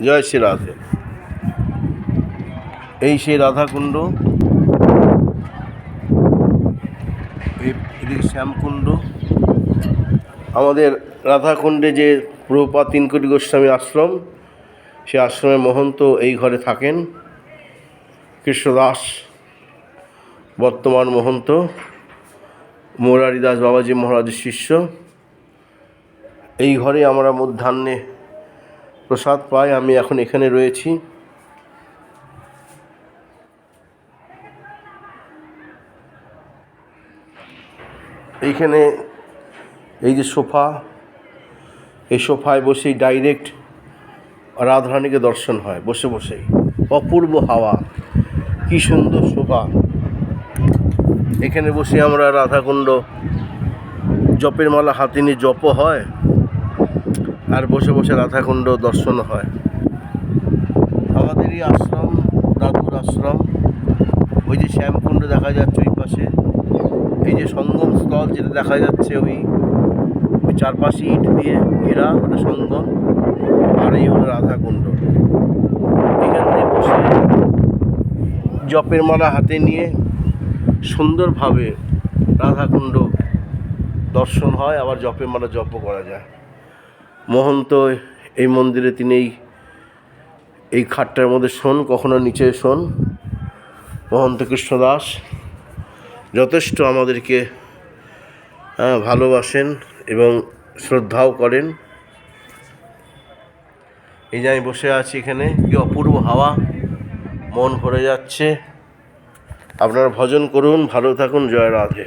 জয় শ্রী রাধে। এই সেই রাধাকুণ্ড, এদিকে শ্যামকুণ্ড। আমাদের রাধাকুণ্ডে যে প্রভুপাদ 3 কোটি গোস্বামী আশ্রম, সে আশ্রমের মহন্ত এই ঘরে থাকেন। কৃষ্ণদাস বর্তমান মহন্ত, মুরারিদাস বাবাজি মহারাজের শিষ্য। এই ঘরে আমরা মধ্যাহ্নে প্রসাদ পাই। আমি এখন এখানে রয়েছি। এইখানে এই যে সোফা, এই সোফায় বসেই ডাইরেক্ট রাধারানীকে দর্শন হয়। বসে বসেই অপূর্ব হাওয়া, কি সুন্দর শোভা। এখানে বসে আমরা রাধাকুণ্ড জপের মালা হাতে নিয়ে জপ হয়, আর বসে বসে রাধাকুণ্ড দর্শন হয়। আমাদেরই আশ্রম, দাদুর আশ্রম। ওই যে শ্যামকুণ্ড দেখা যাচ্ছে ওই পাশে, এই যে সঙ্গম স্থল যেটা দেখা যাচ্ছে, ওই চারপাশে ইট দিয়ে ঘেরা, ওটা সঙ্গম। আর এই হলো রাধাকুণ্ড। এখান থেকে বসে জপের মালা হাতে নিয়ে সুন্দরভাবে রাধাকুণ্ড দর্শন হয়, আবার জপের মালা জপও করা যায়। মহন্ত এই মন্দিরে তিনি এই খাটটার মধ্যে শোন, কখনো নিচে শোন। মহন্ত কৃষ্ণদাস যথেষ্ট আমাদেরকে ভালোবাসেন এবং শ্রদ্ধাও করেন। এই যে আমি বসে আছি এখানে, কি অপূর্ব হাওয়া, মন ভরে যাচ্ছে। আপনারা ভজন করুন, ভালো থাকুন। জয় রাধে।